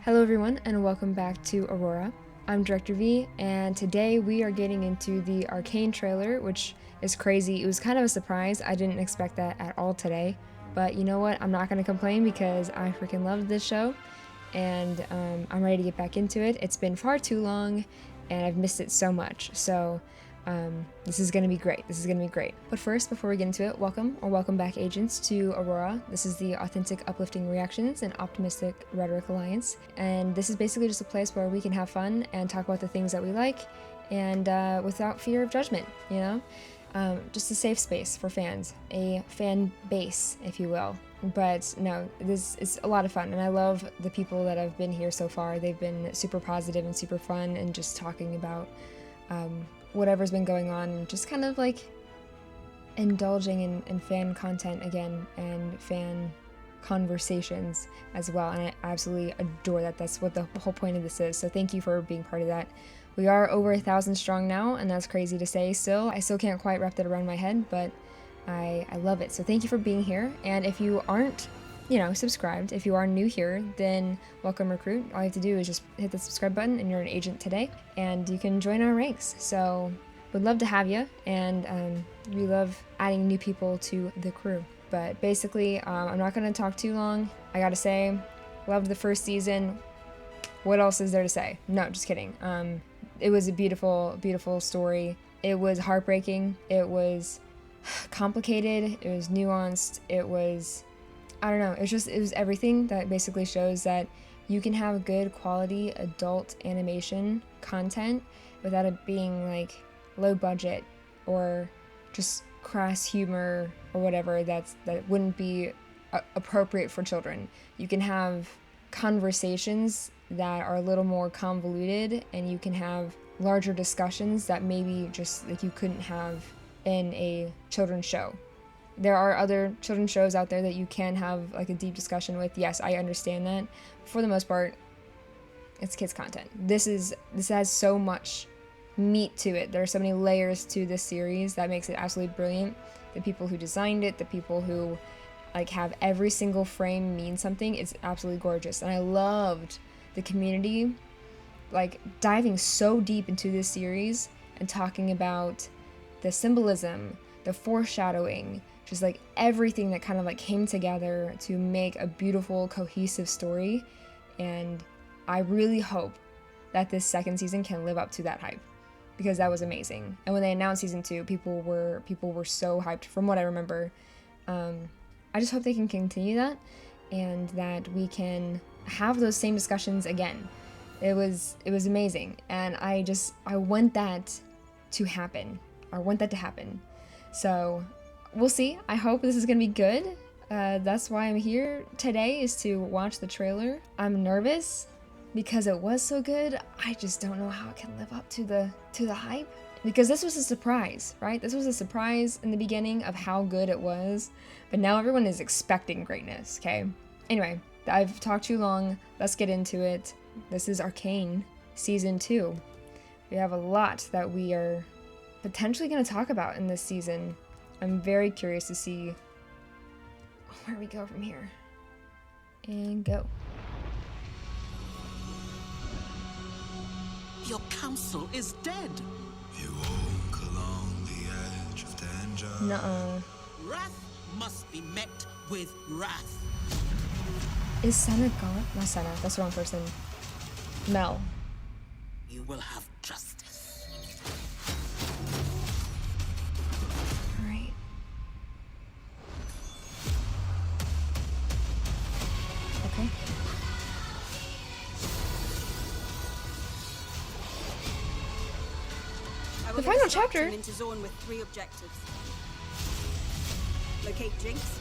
Hello everyone and welcome back to Aurora. I'm Director V and today we are getting into the Arcane trailer, which is crazy. It was kind of a surprise. I didn't expect that at all today. But you know what? I'm not going to complain because I freaking loved this show and I'm ready to get back into it. It's been far too long and I've missed it so much. So this is going to be great. This is going to be great. But first, before we get into it, welcome back agents to Aurora. This is the Authentic Uplifting Reactions and Optimistic Rhetoric Alliance. And this is basically just a place where we can have fun and talk about the things that we like and without fear of judgment, you know? Just a safe space for fans, a fan base, if you will. But no, this is a lot of fun and I love the people that have been here so far. They've been super positive and super fun and just talking about whatever's been going on and just kind of like indulging in fan content again and fan conversations as well, and I absolutely adore that. That's what the whole point of this is, so thank you for being part of that. We are over 1,000 strong now, and that's crazy to say still. I still can't quite wrap that around my head, but I love it, so thank you for being here. And if you aren't subscribed, if you are new here, then welcome recruit. All you have to do is just hit the subscribe button and you're an agent today and you can join our ranks. So would love to have you, and we love adding new people to the crew. But basically, I'm not going to talk too long. I gotta say, loved the first season. What else is there to say? No, just kidding. It was a beautiful, beautiful story. It was heartbreaking. It was complicated. It was nuanced. It was, I don't know, it was everything that basically shows that you can have good quality adult animation content without it being like low budget or just crass humor or whatever that wouldn't be appropriate for children. You can have conversations that are a little more convoluted, and you can have larger discussions that maybe just like you couldn't have in a children's show. There are other children's shows out there that you can have like a deep discussion with. Yes, I understand that. For the most part, it's kids content. This has so much meat to it. There are so many layers to this series that makes it absolutely brilliant. The people who designed it, the people who like have every single frame mean something, it's absolutely gorgeous. And I loved the community like diving so deep into this series and talking about the symbolism, the foreshadowing, just like everything that kind of like came together to make a beautiful, cohesive story. And I really hope that this second season can live up to that hype, because that was amazing. And when they announced season 2, people were so hyped from what I remember. I just hope they can continue that and that we can have those same discussions again. It was amazing, and I want that to happen. I want that to happen. So we'll see. I hope this is gonna be good. That's why I'm here today, is to watch the trailer. I'm nervous because it was so good. I just don't know how it can live up to the hype, because this was a surprise, right? This was a surprise in the beginning of how good it was, but now everyone is expecting greatness, okay? Anyway, I've talked too long. Let's get into it. This is Arcane season 2. We have a lot that we are potentially going to talk about in this season. I'm very curious to see where we go from here. And go. Your council is dead. You walk along the edge of danger. Nuh-uh. Wrath must be met with wrath. Is Senna gone? Not Senna, that's the wrong person. Mel. You will have justice. Alright. Okay. The final chapter. Into Zorn with 3 objectives. Locate Jinx.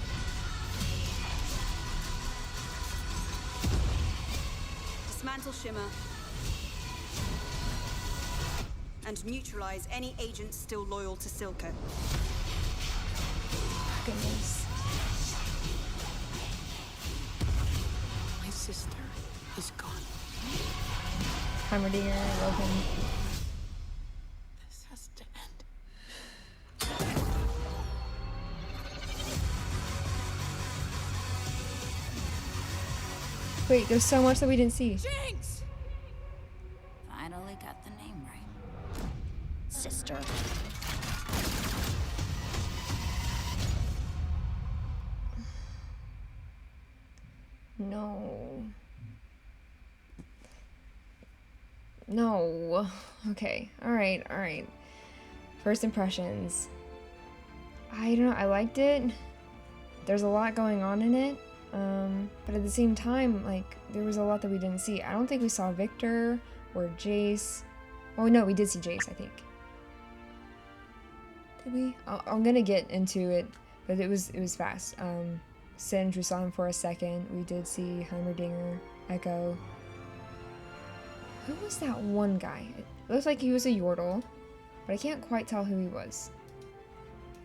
Dismantle Shimmer. And neutralize any agents still loyal to Silco. Goodness. My sister is gone. Heimerdinger, I love him. This has to end. Wait, there's so much that we didn't see. Jinx! Finally got the name right. Sister. No. No. Okay. Alright, alright. First impressions. I don't know, I liked it. There's a lot going on in it. But at the same time, like, there was a lot that we didn't see. I don't think we saw Victor or Jace. Oh no, we did see Jace, I think. Did we? I'm gonna get into it, but it was fast. Singe, we saw him for a second. We did see Heimerdinger, Echo. Who was that one guy? It looks like he was a Yordle, but I can't quite tell who he was.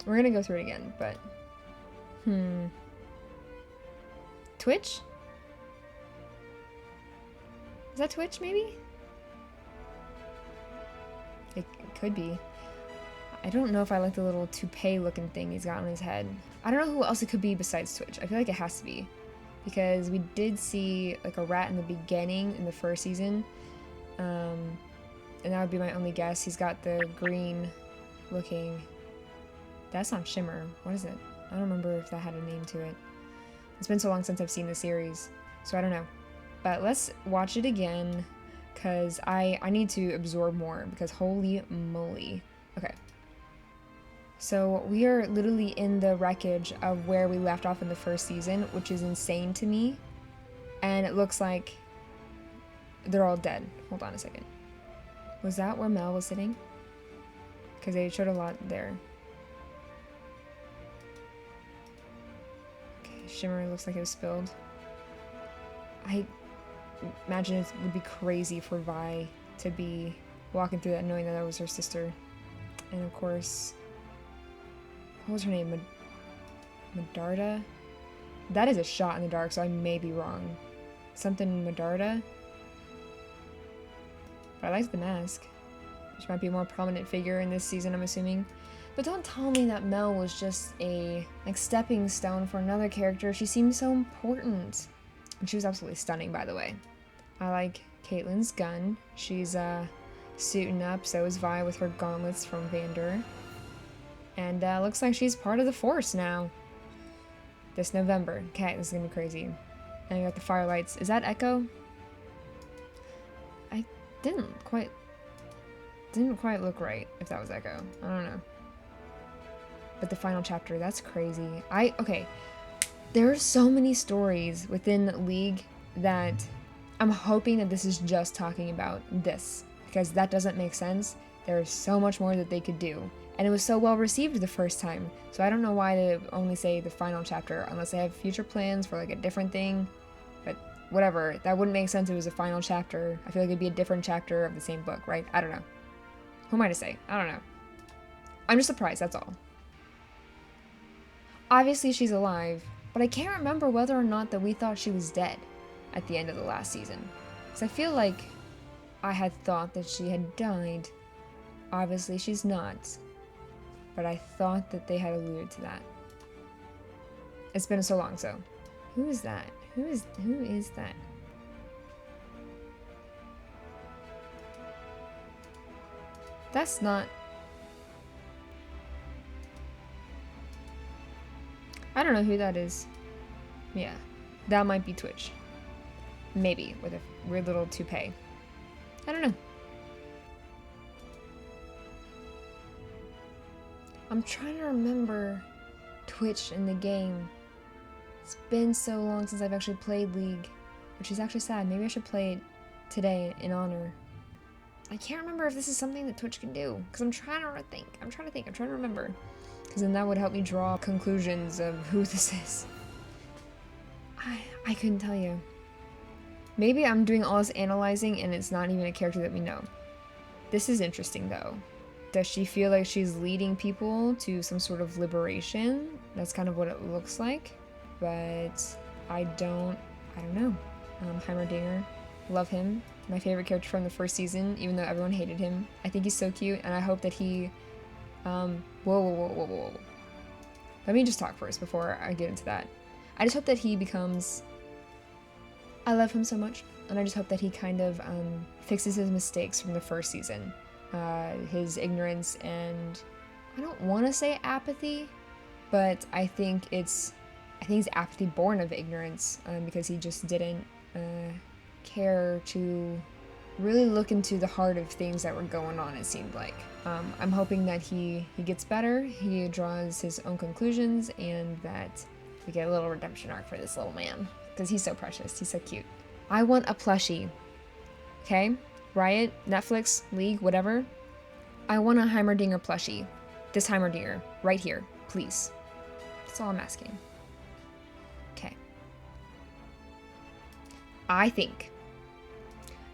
We're gonna go through it again, but... Twitch? Is that Twitch, maybe? It could be. I don't know if I like the little toupee looking thing he's got on his head. I don't know who else it could be besides Twitch. I feel like it has to be. Because we did see like a rat in the beginning in the first season. And that would be my only guess. He's got the green looking... That's not Shimmer. What is it? I don't remember if that had a name to it. It's been so long since I've seen the series, so I don't know. But let's watch it again, because I need to absorb more, because holy moly. Okay. So we are literally in the wreckage of where we left off in the first season, which is insane to me. And it looks like they're all dead. Hold on a second. Was that where Mel was sitting? Because they showed a lot there. Shimmer looks like it was spilled. I imagine it would be crazy for Vi to be walking through that knowing that that was her sister. And of course, what was her name? Medarda? That is a shot in the dark, so I may be wrong. Something Medarda? But I liked the mask. She might be a more prominent figure in this season, I'm assuming. But don't tell me that Mel was just a stepping stone for another character. She seemed so important. And she was absolutely stunning, by the way. I like Caitlyn's gun. She's suiting up, so is Vi with her gauntlets from Vander. And looks like she's part of the Force now. This November. Okay, this is gonna be crazy. And we got the firelights. Is that Echo? I didn't quite look right if that was Echo. I don't know. But the final chapter, that's crazy. Okay. There are so many stories within League that I'm hoping that this is just talking about this, because that doesn't make sense. There's so much more that they could do. And it was so well received the first time. So I don't know why they only say the final chapter, unless they have future plans for like a different thing. But whatever, that wouldn't make sense if it was a final chapter. I feel like it'd be a different chapter of the same book, right? I don't know. Who am I to say? I don't know. I'm just surprised, that's all. Obviously she's alive, but I can't remember whether or not that we thought she was dead at the end of the last season. Because I feel like I had thought that she had died. Obviously she's not, but I thought that they had alluded to that. It's been so long, so. Who is that? Who is that? That's not... I don't know who that is. Yeah, that might be Twitch. Maybe, with a weird little toupee. I don't know. I'm trying to remember Twitch in the game. It's been so long since I've actually played League, which is actually sad. Maybe I should play it today in honor. I can't remember if this is something that Twitch can do, because I'm trying to remember. Because then that would help me draw conclusions of who this is. I couldn't tell you. Maybe I'm doing all this analyzing and it's not even a character that we know. This is interesting though. Does she feel like she's leading people to some sort of liberation? That's kind of what it looks like. But I don't know. Heimerdinger, love him. My favorite character from the first season, even though everyone hated him. I think he's so cute, and I hope that he... Whoa. Let me just talk first before I get into that. I just hope that he becomes I love him so much, and I just hope that he kind of fixes his mistakes from the first season. His ignorance and, I don't want to say apathy, but I think it's apathy born of ignorance, because he just didn't care to really look into the heart of things that were going on, it seemed like. I'm hoping that he gets better, he draws his own conclusions, and that we get a little redemption arc for this little man, because he's so precious, he's so cute. I want a plushie, okay? Riot, Netflix, League, whatever. I want a Heimerdinger plushie. This Heimerdinger, right here, please. That's all I'm asking. Okay. I think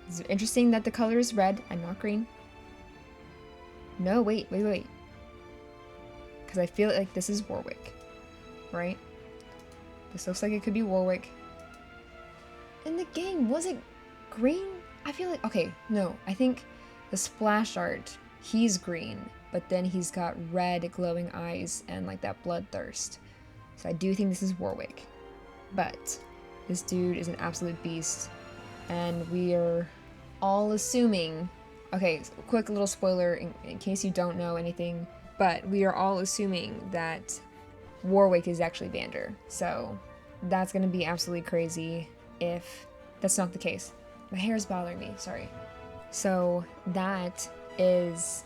it's interesting that the color is red and not green. No, wait. Because I feel like this is Warwick, right? This looks like it could be Warwick. In the game, was it green? I feel like, okay, no, I think the splash art, he's green, but then he's got red glowing eyes and like that bloodthirst. So I do think this is Warwick. But this dude is an absolute beast, and we are all assuming, okay, quick little spoiler in case you don't know anything, but we are all assuming that Warwick is actually Vander. So that's gonna be absolutely crazy if that's not the case. My hair is bothering me, sorry. So that is,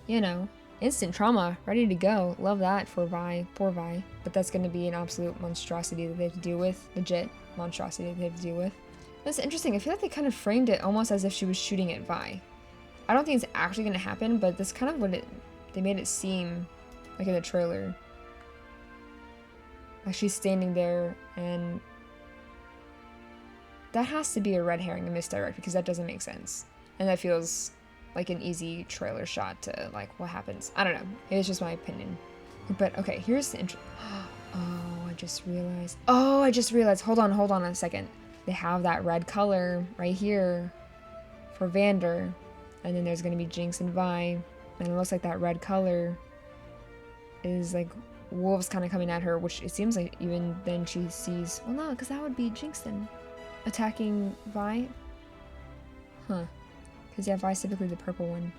you know, instant trauma, ready to go. Love that for Vi, poor Vi. But that's gonna be an absolute monstrosity that they have to deal with. Legit monstrosity that they have to deal with. That's interesting, I feel like they kind of framed it almost as if she was shooting at Vi. I don't think it's actually gonna happen, but that's kind of what they made it seem like in the trailer. Like she's standing there, and that has to be a red herring, a misdirect, because that doesn't make sense. And that feels like an easy trailer shot to, like, what happens. I don't know. It's just my opinion. But, okay, here's the intro. Oh, I just realized. Hold on a second. They have that red color right here for Vander. And then there's going to be Jinx and Vi. And it looks like that red color is, like, wolves kind of coming at her, which it seems like even then she sees. Well, no, because that would be Jinx then. Attacking Vi? Huh. Because, yeah, Vi's typically the purple one.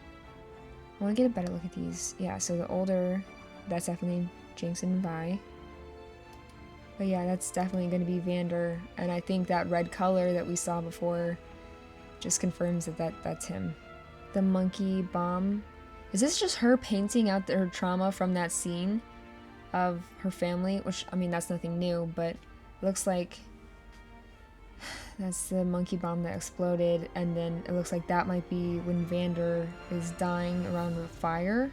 I want to get a better look at these. Yeah, so the older, that's definitely Jinx and Vi. But yeah, that's definitely going to be Vander. And I think that red color that we saw before just confirms that that's him. The monkey bomb. Is this just her painting out her trauma from that scene of her family? Which, I mean, that's nothing new, but it looks like that's the monkey bomb that exploded, and then it looks like that might be when Vander is dying around the fire,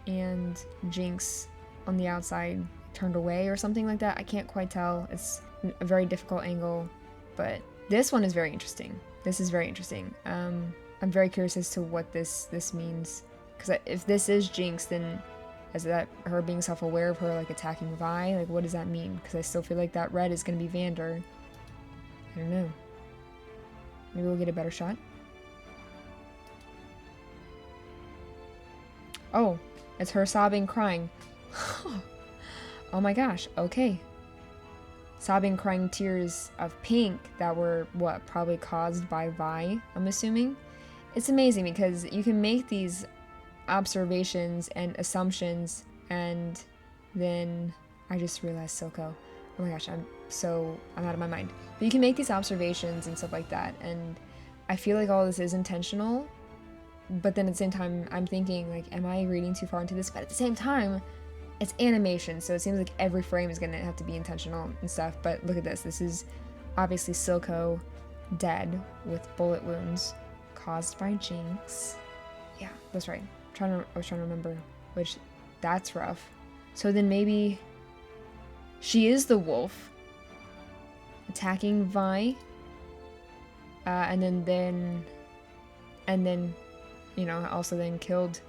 and Jinx on the outside turned away or something like that. I can't quite tell. It's a very difficult angle, but this one is very interesting. This is very interesting. I'm very curious as to what this means, because if this is Jinx, then is that her being self-aware of her, like, attacking Vi? Like, what does that mean? Because I still feel like that red is going to be Vander. I don't know. Maybe we'll get a better shot. Oh, it's her sobbing, crying. Oh my gosh, okay. Sobbing, crying tears of pink that were, what, probably caused by Vi, I'm assuming? It's amazing because you can make these observations and assumptions, and then I just realized Silco. Oh my gosh, I'm out of my mind. But you can make these observations and stuff like that, and I feel like all this is intentional, but then at the same time, I'm thinking, like, am I reading too far into this? But at the same time, it's animation, so it seems like every frame is gonna have to be intentional and stuff. But look at this. This is obviously Silco dead with bullet wounds caused by Jinx. Yeah, that's right. I was trying to remember, which, that's rough. So then maybe she is the wolf attacking Vi, and then, you know, also then killed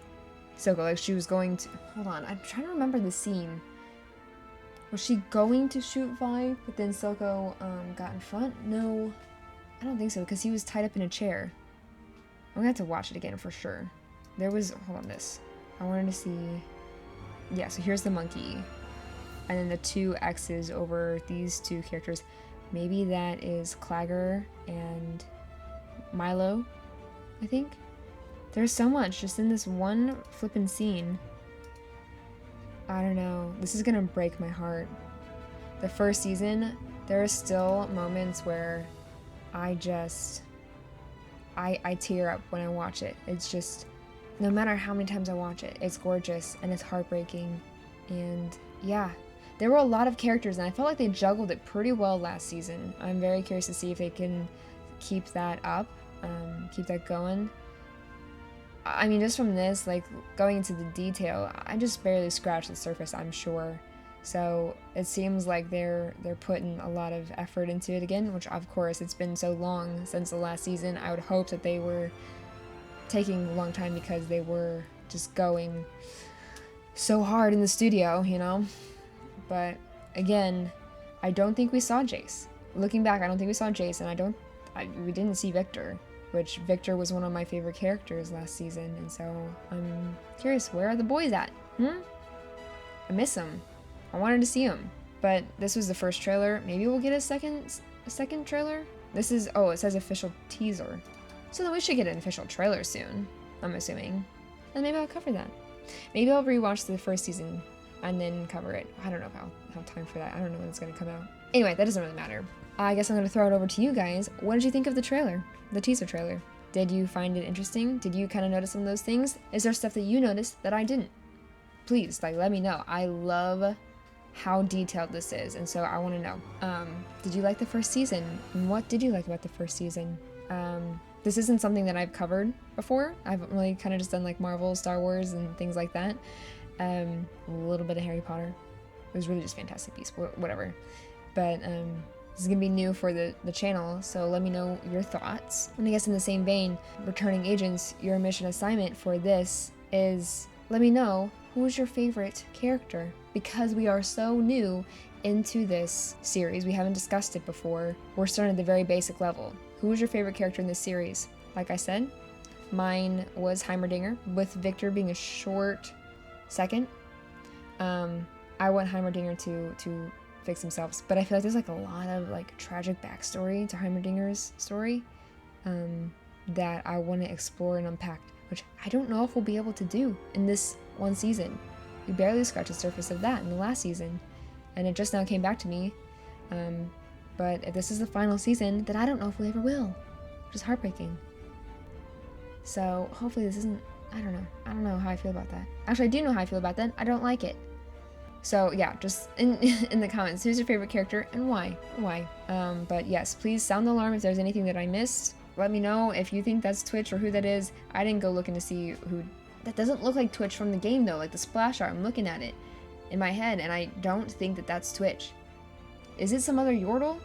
Silco. Like, she was going to, hold on, I'm trying to remember the scene. Was she going to shoot Vi, but then Silco got in front? No, I don't think so, because he was tied up in a chair. I'm gonna have to watch it again for sure. There was, hold on, this. I wanted to see, yeah, so here's the monkey. And then the two X's over these two characters. Maybe that is Clagger and Milo, I think. There's so much just in this one flippin' scene. I don't know. This is gonna break my heart. The first season, there are still moments where I tear up when I watch it. It's just, no matter how many times I watch it, it's gorgeous and it's heartbreaking. And yeah, there were a lot of characters and I felt like they juggled it pretty well last season. I'm very curious to see if they can keep that up, keep that going. I mean, just from this, like, going into the detail, I just barely scratched the surface, I'm sure. So it seems like they're putting a lot of effort into it again, which of course, it's been so long since the last season. I would hope that they were taking a long time because they were just going so hard in the studio, you know? But again, I don't think we saw Jace. Looking back, I don't think we saw Jace, and we didn't see Victor, which Victor was one of my favorite characters last season, and so I'm curious, where are the boys at? I miss them. I wanted to see them. But this was the first trailer. Maybe we'll get a second trailer? This is, oh, it says official teaser. So then we should get an official trailer soon, I'm assuming. And maybe I'll cover that. Maybe I'll rewatch the first season and then cover it. I don't know if I'll have time for that. I don't know when it's gonna come out. Anyway, that doesn't really matter. I guess I'm gonna throw it over to you guys. What did you think of the trailer? The teaser trailer? Did you find it interesting? Did you kind of notice some of those things? Is there stuff that you noticed that I didn't? Please, like, let me know. I love how detailed this is, and so I want to know. Did you like the first season? And what did you like about the first season? This isn't something that I've covered before. I've really kind of just done like Marvel, Star Wars, and things like that. A little bit of Harry Potter. It was really just Fantastic Beasts, whatever. But this is gonna be new for the channel, so let me know your thoughts. And I guess in the same vein, returning agents, your mission assignment for this is, let me know who's your favorite character, because we are so new into this series. We haven't discussed it before. We're starting at the very basic level. Who was your favorite character in this series? Like I said, mine was Heimerdinger, with Victor being a short second. I want Heimerdinger to fix themselves, but I feel like there's like a lot of like tragic backstory to Heimerdinger's story that I want to explore and unpack, which I don't know if we'll be able to do in this one season. We barely scratched the surface of that in the last season, and it just now came back to me. But if this is the final season, then I don't know if we ever will, which is heartbreaking. So hopefully this isn't, I don't know how I feel about that. Actually, I do know how I feel about that. I don't like it. So yeah, just in the comments, who's your favorite character and why? But yes, please sound the alarm if there's anything that I missed. Let me know if you think that's Twitch or who that is. I didn't go looking to see who. That doesn't look like Twitch from the game though, like the splash art. I'm looking at it in my head and I don't think that that's Twitch. Is it some other Yordle?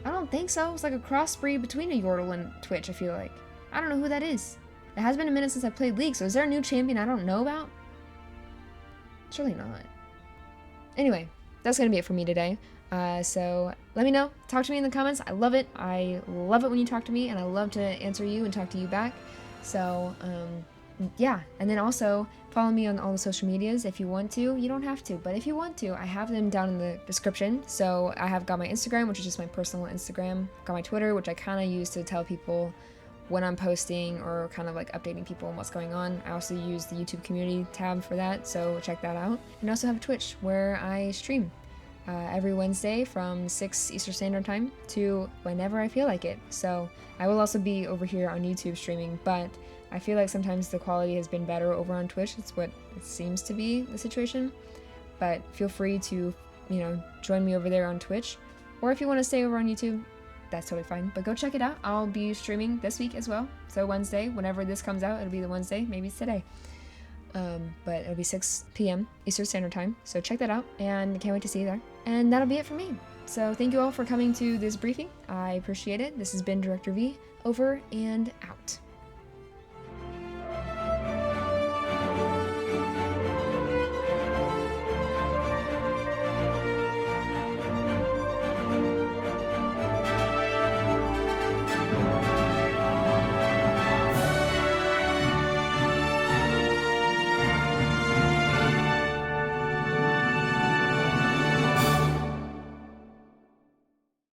I don't think so. It's like a crossbreed between a Yordle and Twitch, I feel like. I don't know who that is. It has been a minute since I played League, so is there a new champion I don't know about? Surely not. Anyway, that's gonna be it for me today. So let me know. Talk to me in the comments. I love it. I love it when you talk to me, and I love to answer you and talk to you back. So yeah, and then also follow me on all the social medias if you want to. You don't have to, but if you want to, I have them down in the description. So I have got my Instagram, which is just my personal Instagram. Got my Twitter, which I kind of use to tell people when I'm posting or kind of like updating people on what's going on. I also use the YouTube community tab for that, so check that out. And I also have Twitch where I stream every Wednesday from 6 Eastern Standard Time to whenever I feel like it. So I will also be over here on YouTube streaming, but I feel like sometimes the quality has been better over on Twitch. It's what it seems to be the situation. But feel free to, join me over there on Twitch. Or if you want to stay over on YouTube, that's totally fine. But go check it out. I'll be streaming this week as well. So Wednesday, whenever this comes out, it'll be the Wednesday. Maybe it's today. But it'll be 6 p.m. Eastern Standard Time. So check that out. And I can't wait to see you there. And that'll be it for me. So thank you all for coming to this briefing. I appreciate it. This has been Director V, over and out.